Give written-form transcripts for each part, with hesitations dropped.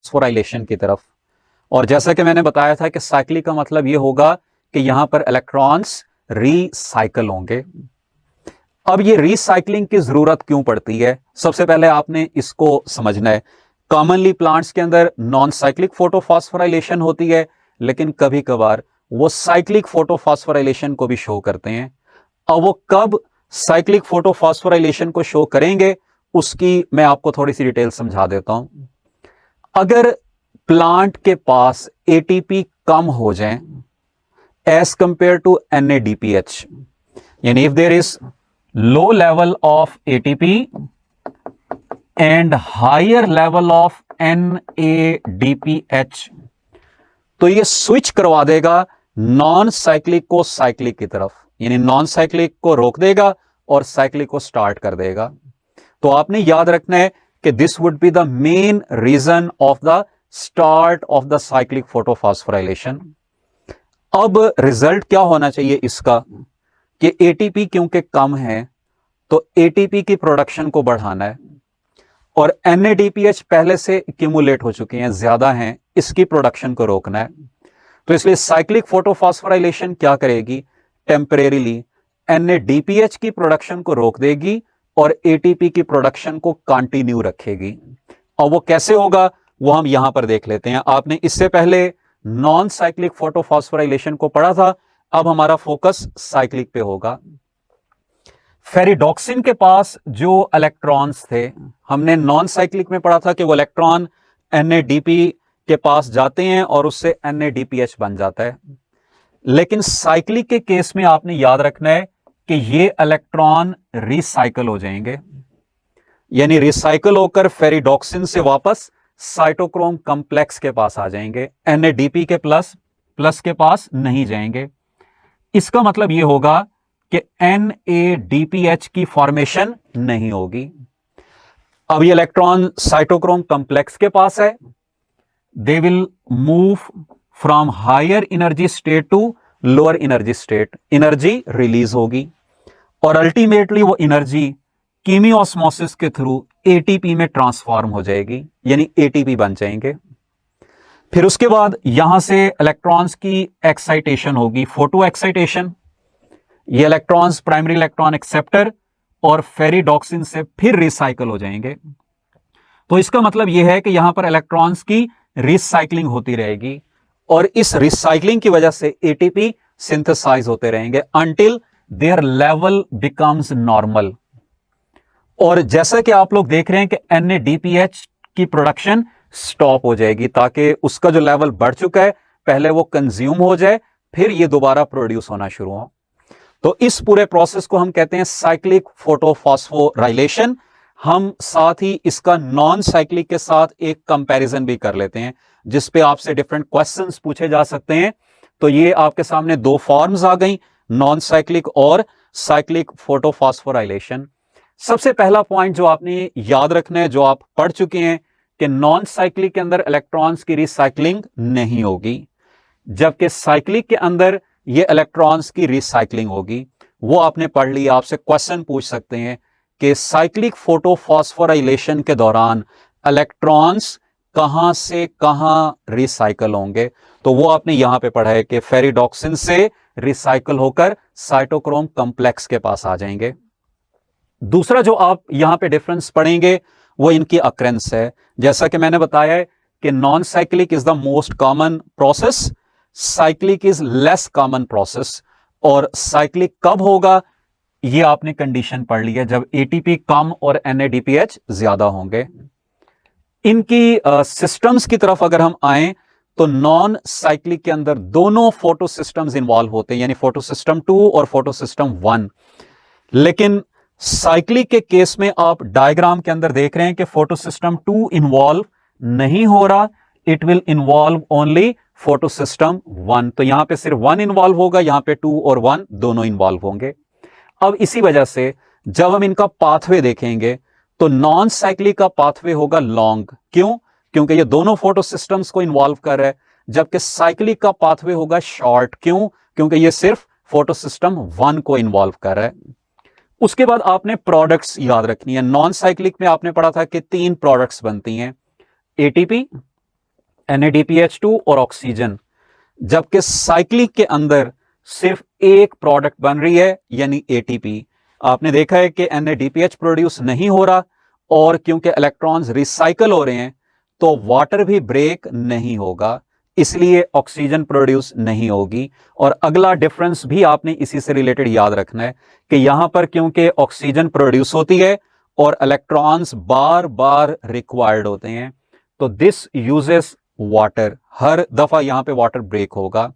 Phosphorylation की तरफ। और जैसा कि मैंने बताया था कि साइक्लिक का मतलब यह होगा कि यहां पर इलेक्ट्रॉन्स रिसाइकल होंगे। अब ये रिसाइकलिंग की जरूरत क्यों पड़ती है, सबसे पहले आपने इसको समझना है। कॉमनली प्लांट्स के अंदर नॉन साइक्लिक फोटोफॉस्फोराइलेशन होती है, लेकिन कभी कभार वो साइक्लिक फोटोफॉस्फोराइलेशन को भी शो करते हैं। अब वो कब साइक्लिक फोटोफॉस्फोराइलेशन को शो करेंगे, उसकी मैं आपको थोड़ी सी डिटेल समझा देता हूं। अगर प्लांट के पास एटीपी कम हो जाए एज कंपेयर टू NADPH, यानी if there is low level of ATP and higher level of NADPH, तो ये स्विच करवा देगा नॉन साइक्लिक को साइक्लिक की तरफ, यानी नॉन साइक्लिक को रोक देगा और साइक्लिक को स्टार्ट कर देगा। तो आपने याद रखना है कि this would be the main reason of the start of the cyclic photophosphorylation. अब रिजल्ट क्या होना चाहिए इसका कि एटीपी क्योंकि कम है तो एटीपी की प्रोडक्शन को बढ़ाना है, और NADPH पहले से एक्यूमुलेट हो चुके हैं, ज्यादा हैं, इसकी प्रोडक्शन को रोकना है। तो इसलिए साइक्लिक फोटोफॉस्फोराइलेशन क्या करेगी, टेम्परेरीली NADPH की प्रोडक्शन को रोक देगी और ATP की प्रोडक्शन को कंटिन्यू रखेगी। और वो कैसे होगा वो हम यहां पर देख लेते हैं। आपने इससे पहले नॉन साइक्लिक फोटोफॉस्फोराइलेशन को पढ़ा था, अब हमारा फोकस साइक्लिक पे होगा। फेरिडॉक्सिन के पास जो इलेक्ट्रॉन्स थे, हमने नॉन साइक्लिक में पढ़ा था कि वो इलेक्ट्रॉन NADP के पास जाते हैं और उससे NADPH बन जाता है। लेकिन साइक्लिक के केस में आपने याद रखना है कि ये इलेक्ट्रॉन रिसाइकल हो जाएंगे, यानी रिसाइकल होकर फेरिडॉक्सिन से वापस साइटोक्रोम कॉम्प्लेक्स के पास आ जाएंगे, NADP के प्लस के पास नहीं जाएंगे। इसका मतलब यह होगा कि NADPH की फॉर्मेशन नहीं होगी। अब ये इलेक्ट्रॉन साइटोक्रोम कॉम्प्लेक्स के पास है, they will move from higher energy state to lower energy state, energy release होगी और अल्टीमेटली वो एनर्जी कीमियोस्मोसिस के थ्रू ATP में ट्रांसफॉर्म हो जाएगी, यानी ATP बन जाएंगे। फिर उसके बाद यहां से इलेक्ट्रॉन्स की एक्साइटेशन होगी, फोटो एक्साइटेशन। ये इलेक्ट्रॉन्स प्राइमरी इलेक्ट्रॉन एक्सेप्टर और फेरिडॉक्सिन से फिर रिसाइकल हो जाएंगे। तो इसका मतलब यह है कि यहां पर इलेक्ट्रॉन्स की रिसाइकलिंग होती रहेगी और इस रिसाइकलिंग की वजह से ATP सिंथेसाइज होते रहेंगे until their level becomes normal. और जैसा कि आप लोग देख रहे हैं कि NADPH की प्रोडक्शन स्टॉप हो जाएगी ताकि उसका जो लेवल बढ़ चुका है पहले वो कंज्यूम हो जाए, फिर ये दोबारा प्रोड्यूस होना शुरू हो। तो इस पूरे प्रोसेस को हम कहते हैं साइक्लिक फोटोफॉस्फोराइलेशन। हम साथ ही इसका नॉन साइक्लिक के साथ एक कंपैरिजन भी कर लेते हैं जिस पे आपसे डिफरेंट क्वेश्चंस पूछे जा सकते हैं। तो ये आपके सामने दो फॉर्म्स आ गई, नॉन साइक्लिक और साइक्लिक फोटोफॉस्फोराइलेशन। सबसे पहला पॉइंट जो आपने याद रखना है, जो आप पढ़ चुके हैं, कि नॉन साइक्लिक के अंदर इलेक्ट्रॉन्स की रिसाइकलिंग नहीं होगी, जबकि साइक्लिक के अंदर ये इलेक्ट्रॉन्स की रिसाइकलिंग होगी। वो आपने पढ़ लिया, आपसे क्वेश्चन पूछ सकते हैं कि साइक्लिक फोटोफॉस्फोराइलेशन के दौरान इलेक्ट्रॉन्स कहां से कहां रिसाइकल होंगे, तो वो आपने यहां पे पढ़ा है कि फेरिडॉक्सिन से रिसाइकल होकर साइटोक्रोम कॉम्प्लेक्स के पास आ जाएंगे। दूसरा जो आप यहां पे डिफरेंस पढ़ेंगे वो इनकी अक्रेंस है। जैसा कि मैंने बताया है कि non cyclic is the most common process, cyclic is less common process. और साइक्लिक कब होगा ये आपने कंडीशन पढ़ ली है, जब ATP कम और NADPH ज्यादा होंगे। इनकी सिस्टम्स की तरफ अगर हम आए तो नॉन साइक्लिक के अंदर दोनों फोटो सिस्टम्स इंवॉल्व होते हैं, यानी फोटो सिस्टम 2 और फोटो सिस्टम 1। लेकिन साइक्लिक के केस में आप डायग्राम के अंदर देख रहे हैं कि फोटो सिस्टम 2 इन्वॉल्व नहीं हो रहा, it will involve only photo system 1। तो यहां पे सिर्फ 1 इन्वॉल्व होगा, यहां पे 2 और 1 दोनों इन्वॉल्व होंगे। अब इसी वजह से जब हम इनका पाथवे देखेंगे तो नॉन साइक्लिक का पाथवे होगा लॉन्ग। क्यों? क्योंकि ये दोनों फोटो सिस्टम्स को इन्वॉल्व कर रहा है, जबकि साइक्लिक का पाथवे होगा शॉर्ट। क्यों? क्योंकि ये सिर्फ फोटो सिस्टम 1 को इन्वॉल्व कर रहा है। उसके बाद आपने प्रोडक्ट्स याद रखनी है। नॉन साइक्लिक में आपने पढ़ा था कि 3 प्रोडक्ट्स बनती हैं, ATP, NADPH2 और ऑक्सीजन, जबकि साइक्लिक के अंदर सिर्फ एक प्रोडक्ट बन रही है यानी ATP। आपने देखा है कि NADPH प्रोड्यूस नहीं हो रहा, और क्योंकि इलेक्ट्रॉन्स रिसाइकल हो रहे हैं तो वाटर भी ब्रेक नहीं होगा, इसलिए ऑक्सीजन प्रोड्यूस नहीं होगी। और अगला डिफरेंस भी आपने इसी से रिलेटेड याद रखना है कि यहां पर क्योंकि ऑक्सीजन प्रोड्यूस होती है और इलेक्ट्रॉन्स बार बार रिक्वायर्ड होते हैं, तो दिस यूजेस वाटर, हर दफा यहां पे वाटर ब्रेक होगा।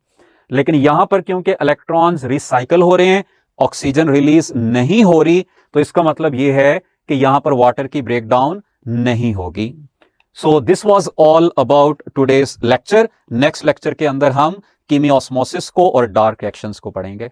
लेकिन यहां पर क्योंकि इलेक्ट्रॉन्स रिसाइकल हो रहे हैं, ऑक्सीजन रिलीज नहीं हो रही, तो इसका मतलब यह है कि यहां पर वाटर की ब्रेकडाउन नहीं होगी। So this was all about today's lecture. Next lecture के अंदर हम कीमियोस्मोसिस को और डार्क रिएक्शंस को पढ़ेंगे।